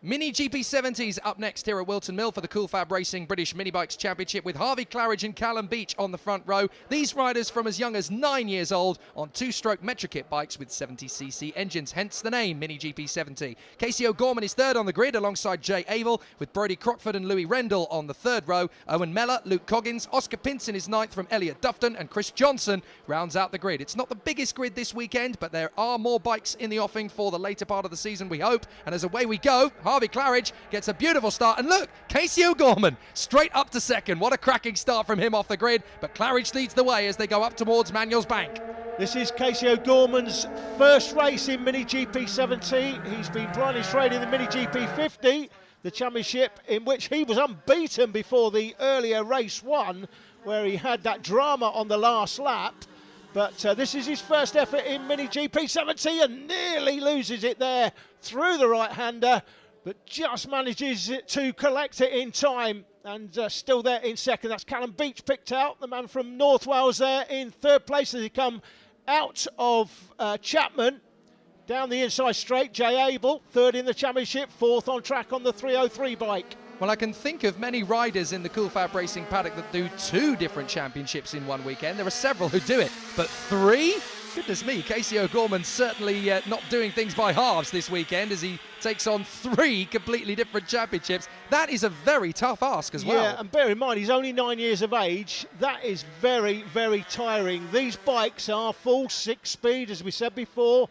MiniGP70s up next here at Wilton Mill for the FAB-Racing British Mini Bikes Championship with Harvey, Claridge and Callum Beach on the front row. These riders from as young as 9 years old on two-stroke Metrokit bikes with 70cc engines, hence the name MiniGP70. Casey O'Gorman is third on the grid alongside Jay Abel, with Brodie Crockford and Louis Rendell on the third row. Owen Mellor, Luke Coggins, Oscar Pinson is ninth from Elliot Dufton, and Chris Johnson rounds out the grid. It's not the biggest grid this weekend, but there are more bikes in the offing for the later part of the season, we hope. And as away we go, Harvey Claridge gets a beautiful start, and look, Casey O'Gorman straight up to second. What a cracking start from him off the grid, but Claridge leads the way as they go up towards Manuel's Bank. This is Casey O'Gorman's first race in MiniGP70. He's been blindly straight in the MiniGP50, the championship in which he was unbeaten before the earlier race one, where he had that drama on the last lap. But this is his first effort in MiniGP70 and nearly loses it there through the right-hander, but just manages to collect it in time, and still there in second. That's Callum Beach picked out, the man from North Wales there in third place as he come out of Chapman. Down the inside straight, Jay Abel, third in the championship, fourth on track on the 303 bike. Well, I can think of many riders in the FAB-Racing paddock that do two different championships in one weekend. There are several who do it, but three? Goodness me, Casey O'Gorman certainly not doing things by halves this weekend as he takes on three completely different championships. That is a very tough ask as well. Yeah, and bear in mind, he's only 9 years of age. That is very, very tiring. These bikes are full 6-speed, as we said before,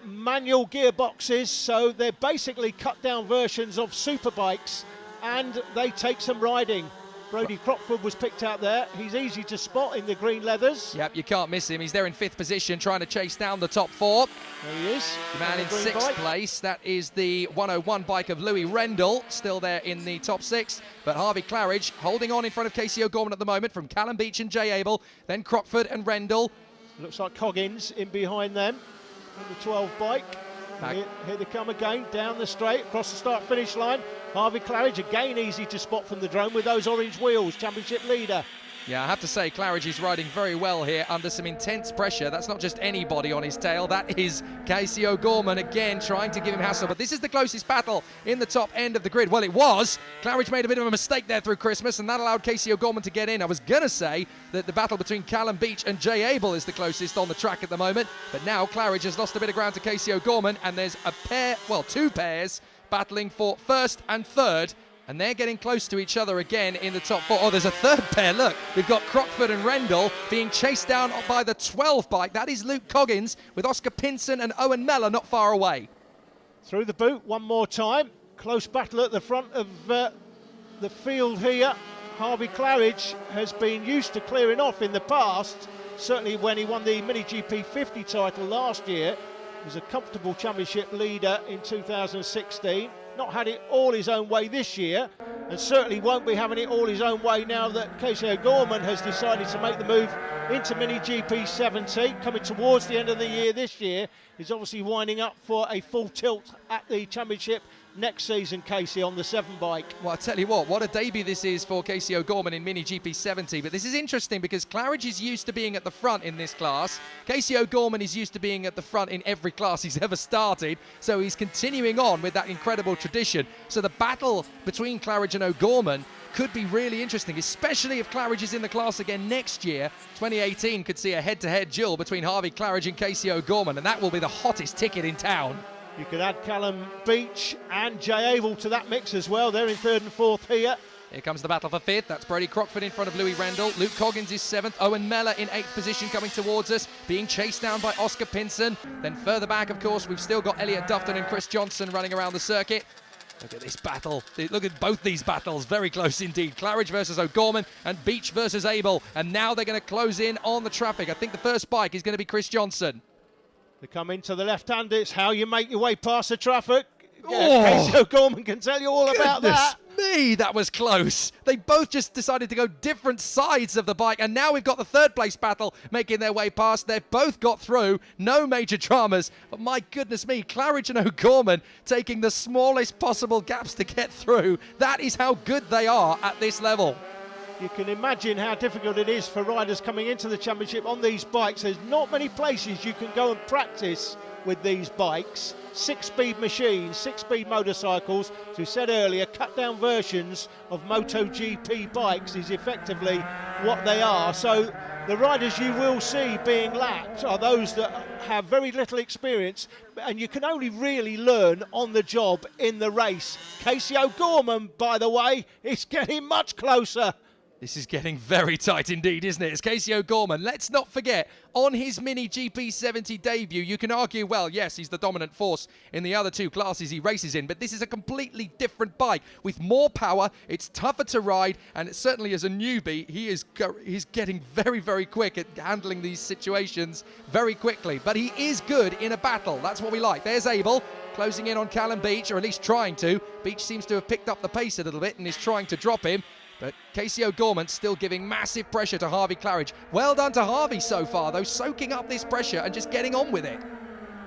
manual gearboxes, so they're basically cut-down versions of super bikes, and they take some riding. Brodie Crockford was picked out there. He's easy to spot in the green leathers. Yep, you can't miss him. He's there in fifth position trying to chase down the top four. There he is. The man in sixth place, that is the 101 bike of Louis Rendell, still there in the top six. But Harvey Claridge holding on in front of Casey O'Gorman at the moment from Callum Beach and Jay Abel, then Crockford and Rendell. Looks like Coggins in behind them on the 12 bike. Here they come again, down the straight, across the start-finish line. Harvey Claridge, again easy to spot from the drone with those orange wheels, championship leader. Yeah, I have to say, Claridge is riding very well here under some intense pressure. That's not just anybody on his tail. That is Casey O'Gorman again trying to give him hassle. But this is the closest battle in the top end of the grid. Well, it was. Claridge made a bit of a mistake there through Christmas, and that allowed Casey O'Gorman to get in. I was going to say that the battle between Callum Beach and Jay Abel is the closest on the track at the moment. But now Claridge has lost a bit of ground to Casey O'Gorman, and there's a pair, well, two pairs battling for first and third. And they're getting close to each other again in the top four. Oh, there's a third pair. Look, we've got Crockford and Rendell being chased down by the 12 bike. That is Luke Coggins with Oscar Pinson and Owen Mellor not far away. Through the boot one more time. Close battle at the front of the field here. Harvey Claridge has been used to clearing off in the past. Certainly when he won the MiniGP50 title last year. He was a comfortable championship leader in 2016. Not had it all his own way this year, and certainly won't be having it all his own way now that Casey O'Gorman has decided to make the move into MiniGP70. Coming towards the end of the year this year, he's obviously winding up for a full tilt at the championship next season, Casey, on the 7 bike. Well, I tell you what a debut this is for Casey O'Gorman in MiniGP70. But this is interesting because Claridge is used to being at the front in this class. Casey O'Gorman is used to being at the front in every class he's ever started. So he's continuing on with that incredible tradition. So the battle between Claridge and O'Gorman could be really interesting, especially if Claridge is in the class again next year. 2018 could see a head-to-head duel between Harvey Claridge and Casey O'Gorman, and that will be the hottest ticket in town. You could add Callum Beach and Jay Abel to that mix as well. They're in third and fourth here. Here comes the battle for fifth. That's Brodie Crockford in front of Louis Rendell. Luke Coggins is seventh. Owen Mellor in eighth position coming towards us, being chased down by Oscar Pinson. Then further back, of course, we've still got Elliot Dufton and Chris Johnson running around the circuit. Look at this battle. Look at both these battles. Very close indeed. Claridge versus O'Gorman and Beach versus Abel. And now they're going to close in on the traffic. I think the first bike is going to be Chris Johnson. They come into the left-hand. It's how you make your way past the traffic. Oh, Casey O'Gorman can tell you all about that. Me, that was close. They both just decided to go different sides of the bike, and now we've got the third place battle making their way past. They've both got through, no major dramas, but my goodness me, Claridge and O'Gorman taking the smallest possible gaps to get through. That is how good they are at this level. You can imagine how difficult it is for riders coming into the championship on these bikes. There's not many places you can go and practice with these bikes. 6-speed machines, 6-speed motorcycles, as we said earlier, cut down versions of MotoGP bikes is effectively what they are. So the riders you will see being lapped are those that have very little experience, and you can only really learn on the job in the race. Casey O'Gorman, by the way, is getting much closer. This is getting very tight indeed, isn't it? It's Casey O'Gorman. Let's not forget, on his MiniGP70 debut, you can argue, well, yes, he's the dominant force in the other two classes he races in, but this is a completely different bike with more power. It's tougher to ride, and it certainly as a newbie, he's getting very, very quick at handling these situations very quickly. But he is good in a battle. That's what we like. There's Abel closing in on Callum Beach, or at least trying to. Beach seems to have picked up the pace a little bit and is trying to drop him. But Casey O'Gorman still giving massive pressure to Harvey Claridge. Well done to Harvey so far, though, soaking up this pressure and just getting on with it.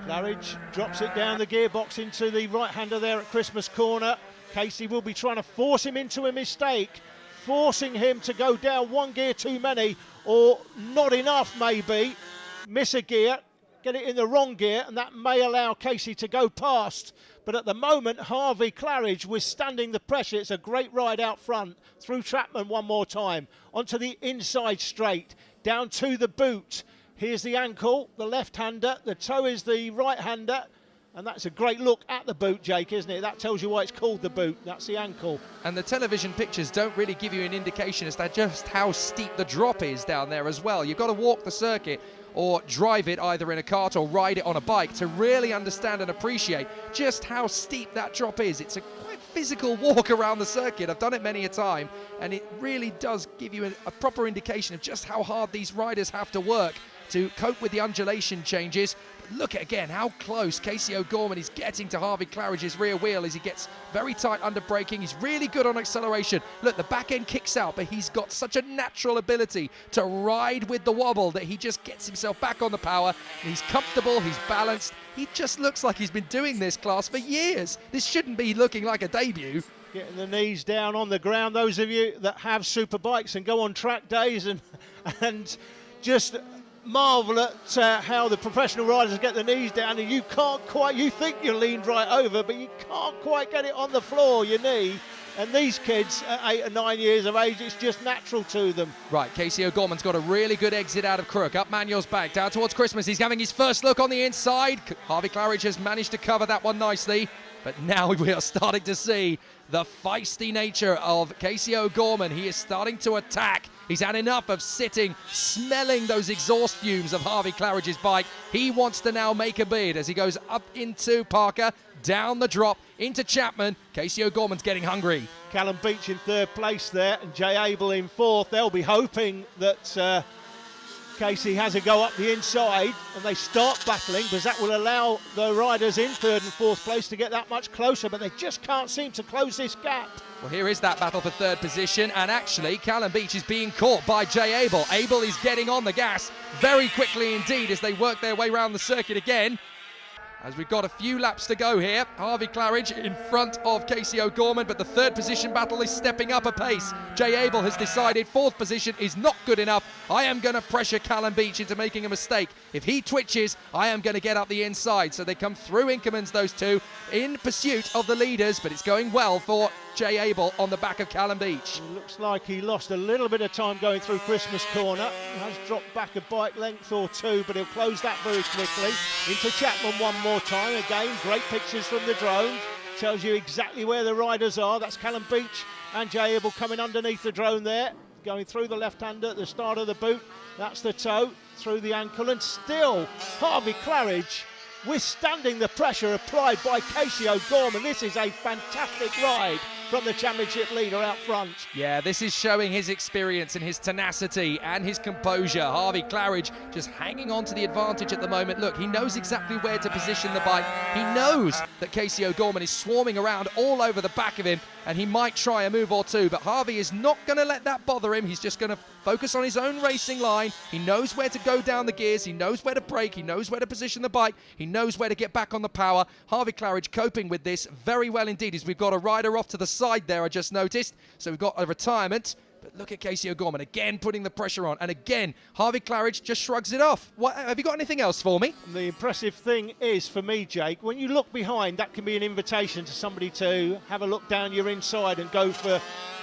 Claridge drops it down the gearbox into the right-hander there at Christmas corner. Casey will be trying to force him into a mistake, forcing him to go down one gear too many, or not enough maybe. Miss a gear, get it in the wrong gear, and that may allow Casey to go past. But at the moment, Harvey Claridge withstanding the pressure. It's a great ride out front, through Chapman one more time, onto the inside straight, down to the boot. Here's the ankle, the left-hander, the toe is the right-hander, and that's a great look at the boot, Jake, isn't it? That tells you why it's called the boot. That's the ankle. And the television pictures don't really give you an indication as to just how steep the drop is down there as well. You've got to walk the circuit or drive it either in a cart or ride it on a bike to really understand and appreciate just how steep that drop is. It's a quite physical walk around the circuit. I've done it many a time, and it really does give you a proper indication of just how hard these riders have to work to cope with the undulation changes. But look at again how close Casey O'Gorman is getting to Harvey Claridge's rear wheel as he gets very tight under braking. He's really good on acceleration. Look, the back end kicks out, but he's got such a natural ability to ride with the wobble that he just gets himself back on the power. He's comfortable, he's balanced. He just looks like he's been doing this class for years. This shouldn't be looking like a debut. Getting the knees down on the ground. Those of you that have super bikes and go on track days and just marvel at how the professional riders get the knees down, and you think you're leaned right over, but you can't quite get it on the floor, your knee. And these kids at 8 or 9 years of age, it's just natural to them. Right, Casey O'Gorman's got a really good exit out of Crook. Up Manuel's back, down towards Christmas. He's having his first look on the inside. Harvey Claridge has managed to cover that one nicely. But now we are starting to see the feisty nature of Casey O'Gorman. He is starting to attack. He's had enough of sitting, smelling those exhaust fumes of Harvey Claridge's bike. He wants to now make a bid as he goes up into Parker, down the drop, into Chapman. Casey O'Gorman's getting hungry. Callum Beach in third place there, and Jay Abel in fourth. They'll be hoping that Casey has a go up the inside and they start battling, because that will allow the riders in third and fourth place to get that much closer, but they just can't seem to close this gap. Well, here is that battle for third position, and actually Callum Beach is being caught by Jay Abel. Abel is getting on the gas very quickly indeed as they work their way around the circuit again. As we've got a few laps to go here, Harvey Claridge in front of Casey O'Gorman, but the third position battle is stepping up a pace. Jay Abel has decided fourth position is not good enough. I am going to pressure Callum Beach into making a mistake. If he twitches, I am going to get up the inside. So they come through Inkermans, those two, in pursuit of the leaders, but it's going well for Jay Abel on the back of Callum Beach. It looks like he lost a little bit of time going through Christmas corner. He has dropped back a bike length or two, but he'll close that very quickly. Into Chapman one more time. Again, great pictures from the drone. Tells you exactly where the riders are. That's Callum Beach and Jay Abel coming underneath the drone there. Going through the left-hander at the start of the boot. That's the toe, through the ankle, and still Harvey Claridge withstanding the pressure applied by Casey O'Gorman. This is a fantastic ride from the championship leader out front. Yeah, this is showing his experience and his tenacity and his composure. Harvey Claridge just hanging on to the advantage at the moment. Look, he knows exactly where to position the bike. He knows that Casey O'Gorman is swarming around all over the back of him, and he might try a move or two, but Harvey is not going to let that bother him. He's just going to focus on his own racing line. He knows where to go down the gears. He knows where to brake. He knows where to position the bike. He knows where to get back on the power. Harvey Claridge coping with this very well indeed, as we've got a rider off to the side there, I just noticed. So we've got a retirement. But look at Casey O'Gorman again putting the pressure on. And again, Harvey Claridge just shrugs it off. What, have you got anything else for me? The impressive thing is, for me, Jake, when you look behind, that can be an invitation to somebody to have a look down your inside and go for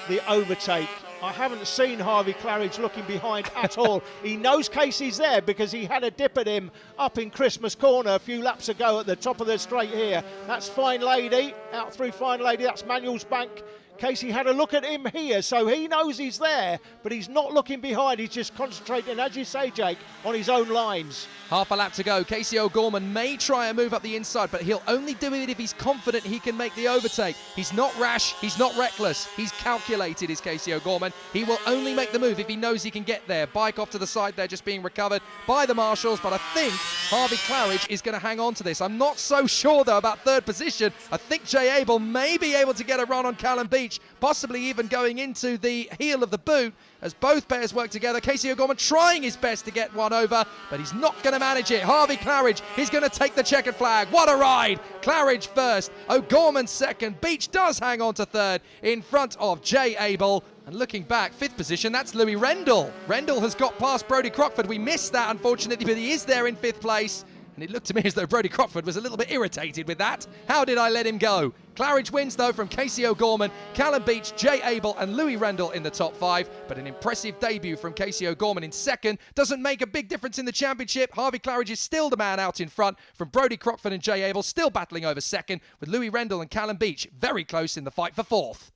the overtake. I haven't seen Harvey Claridge looking behind at all. He knows Casey's there because he had a dip at him up in Christmas Corner a few laps ago at the top of the straight here. That's Fine Lady, out through Fine Lady, that's Manuel's Bank. Casey had a look at him here, so he knows he's there, but he's not looking behind. He's just concentrating, as you say, Jake, on his own lines. Half a lap to go. Casey O'Gorman may try and move up the inside, but he'll only do it if he's confident he can make the overtake. He's not rash, he's not reckless, he's calculated, is Casey O'Gorman. He will only make the move if he knows he can get there. Bike off to the side there, just being recovered by the marshals, but I think Harvey Claridge is going to hang on to this. I'm not so sure, though, about third position. I think Jay Abel may be able to get a run on Calum Beach, possibly even going into the heel of the boot as both pairs work together. Casey O'Gorman trying his best to get one over, but he's not going to manage it. Harvey Claridge is going to take the checkered flag. What a ride! Claridge first, O'Gorman second. Beach does hang on to third in front of Jay Abel. And looking back, fifth position, that's Louis Rendell. Rendell has got past Brodie Crockford. We missed that, unfortunately, but he is there in fifth place. And it looked to me as though Brodie Crockford was a little bit irritated with that. How did I let him go? Claridge wins, though, from Casey O'Gorman, Calum Beach, Jay Abel and Louis Rendell in the top five. But an impressive debut from Casey O'Gorman in second. Doesn't make a big difference in the championship. Harvey Claridge is still the man out in front from Brodie Crockford and Jay Abel, still battling over second, with Louis Rendell and Calum Beach very close in the fight for fourth.